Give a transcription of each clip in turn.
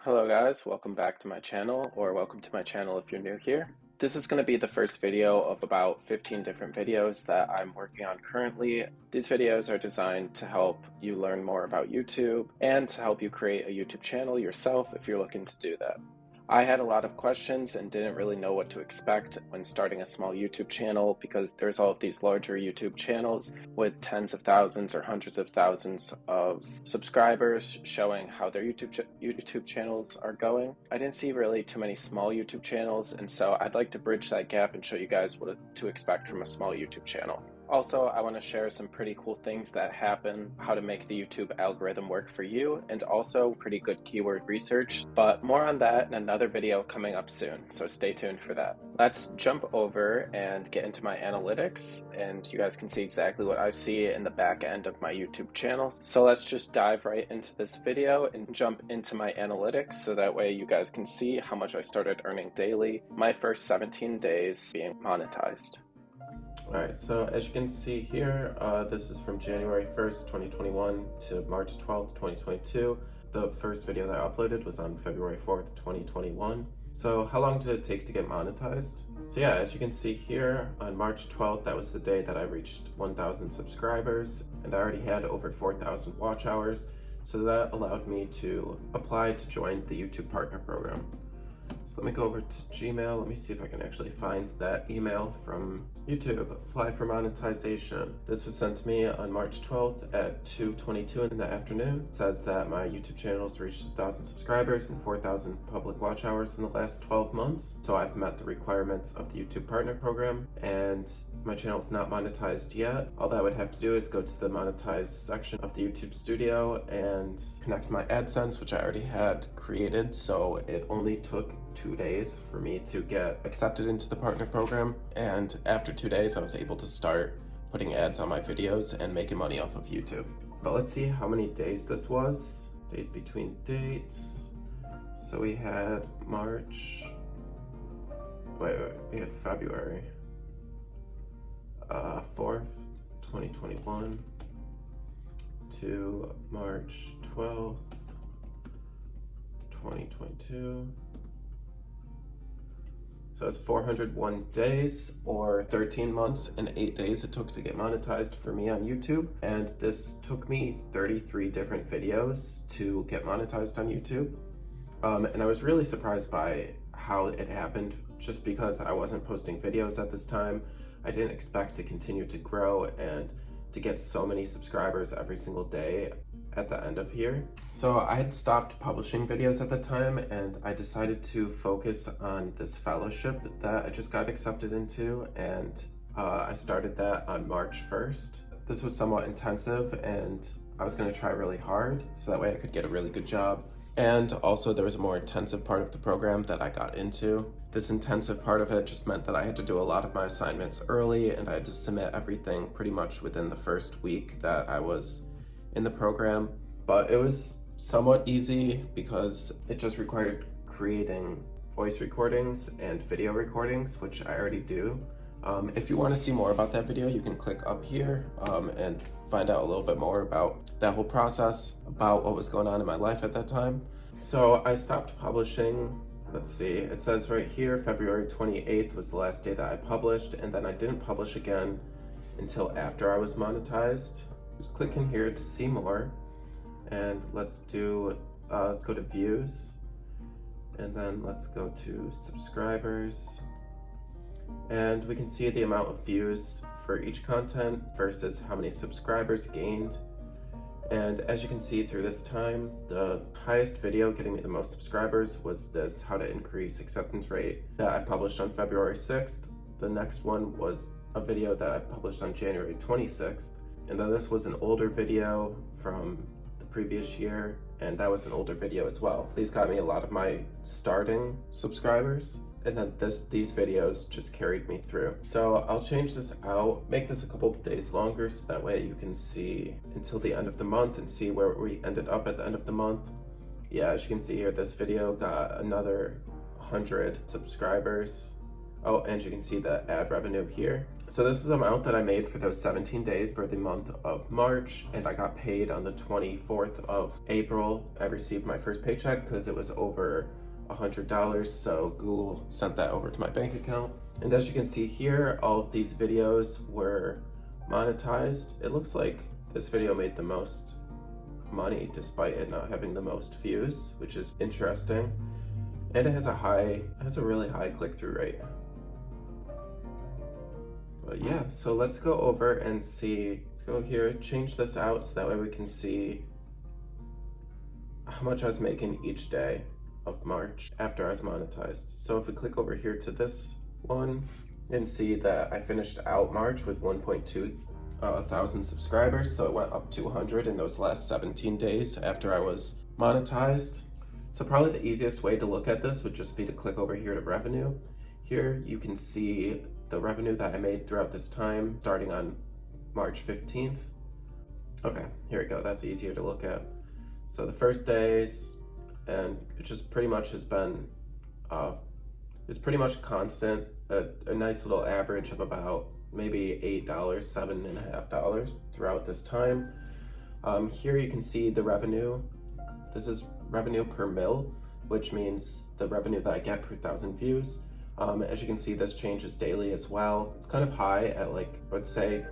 Hello guys, welcome back to my channel, or welcome to my channel if you're new here. This is going to be the first video of about 15 different videos that I'm working on currently. These videos are designed to help you learn more about YouTube and to help you create a YouTube channel yourself if you're looking to do that. I had a lot of questions and didn't really know what to expect when starting a small YouTube channel because there's all of these larger YouTube channels with tens of thousands or hundreds of thousands of subscribers showing how their YouTube channels are going. I didn't see really too many small YouTube channels, and so I'd like to bridge that gap and show you guys what to expect from a small YouTube channel. Also, I want to share some pretty cool things that happen, how to make the YouTube algorithm work for you, and also pretty good keyword research, but more on that in another video coming up soon, so stay tuned for that. Let's jump over and get into my analytics, and you guys can see exactly what I see in the back end of my YouTube channel. So let's just dive right into this video and jump into my analytics so that way you guys can see how much I started earning daily, my first 17 days being monetized. Alright, so as you can see here, this is from January 1st, 2021 to March 12th, 2022. The first video that I uploaded was on February 4th, 2021. So how long did it take to get monetized? So yeah, as you can see here, on March 12th, that was the day that I reached 1,000 subscribers, and I already had over 4,000 watch hours, so that allowed me to apply to join the YouTube Partner Program. So let me go over to Gmail. Let me see if I can actually find that email from YouTube. Apply for monetization. This was sent to me on March 12th at 2:22 in the afternoon. It says that my YouTube channel has reached 1,000 subscribers and 4,000 public watch hours in the last 12 months. So I've met the requirements of the YouTube Partner Program, and my channel is not monetized yet. All that I would have to do is go to the monetized section of the YouTube Studio and connect my AdSense, which I already had created. So it only took 2 days for me to get accepted into the partner program. And after 2 days, I was able to start putting ads on my videos and making money off of YouTube. But let's see how many days this was. Days between dates. So we had March, we had February 4th, 2021 to March 12th, 2022. So it's 401 days or 13 months and 8 days it took to get monetized for me on YouTube. And this took me 33 different videos to get monetized on YouTube. And I was really surprised by how it happened just because I wasn't posting videos at this time. I didn't expect to continue to grow and to get so many subscribers every single day at the end of here. So I had stopped publishing videos at the time, and I decided to focus on this fellowship that I just got accepted into, and I started that on March 1st. This was somewhat intensive, and I was going to try really hard so that way I could get a really good job. And also there was a more intensive part of the program that I got into. This intensive part of it just meant that I had to do a lot of my assignments early, and I had to submit everything pretty much within the first week that I was in the program. But it was somewhat easy because it just required creating voice recordings and video recordings, which I already do. If you want to see more about that video, you can click up here and find out a little bit more about that whole process, about what was going on in my life at that time. So I stopped publishing. Let's see, it says right here, February 28th was the last day that I published, and then I didn't publish again until after I was monetized. Just click in here to see more, and let's go to views, and then let's go to subscribers, and we can see the amount of views for each content versus how many subscribers gained. And as you can see through this time, the highest video getting me the most subscribers was this how to increase acceptance rate that I published on February 6th. The next one was a video that I published on January 26th. And then this was an older video from the previous year, and that was an older video as well. These got me a lot of my starting subscribers, and then these videos just carried me through. So I'll change this out, make this a couple of days longer so that way you can see until the end of the month and see where we ended up at the end of the month. Yeah, as you can see here, this video got another 100 subscribers Oh, and you can see the ad revenue here. So this is the amount that I made for those 17 days for the month of March, and I got paid on the 24th of April. I received my first paycheck because it was over $100, so Google sent that over to my bank account. And as you can see here, all of these videos were monetized. It looks like this video made the most money despite it not having the most views, which is interesting. And it has a really high click-through rate. But yeah, so let's go over and see. Let's go here, change this out so that way we can see how much I was making each day of March after I was monetized. So if we click over here to this one and see that I finished out March with 1.2 thousand subscribers, so it went up to 100 in those last 17 days after I was monetized. So probably the easiest way to look at this would just be to click over here to revenue. Here you can see the revenue that I made throughout this time, starting on March 15th. Okay, here we go, that's easier to look at. So the first days, and it just pretty much has been, it's pretty much constant, a nice little average of about maybe $8, $7.50 throughout this time. Here you can see the revenue. This is revenue per mil, which means the revenue that I get per 1,000 views. As you can see, this changes daily as well. It's kind of high at, like, I would say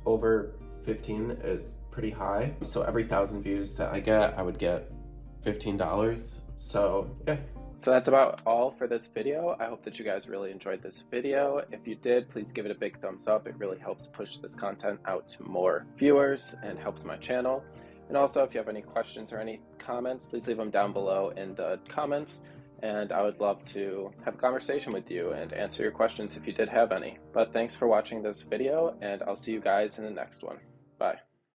over 15 is pretty high. So every 1,000 views that I get, I would get $15. So yeah. So that's about all for this video. I hope that you guys really enjoyed this video. If you did, please give it a big thumbs up. It really helps push this content out to more viewers and helps my channel. And also, if you have any questions or any comments, please leave them down below in the comments. And I would love to have a conversation with you and answer your questions if you did have any. But thanks for watching this video, and I'll see you guys in the next one. Bye.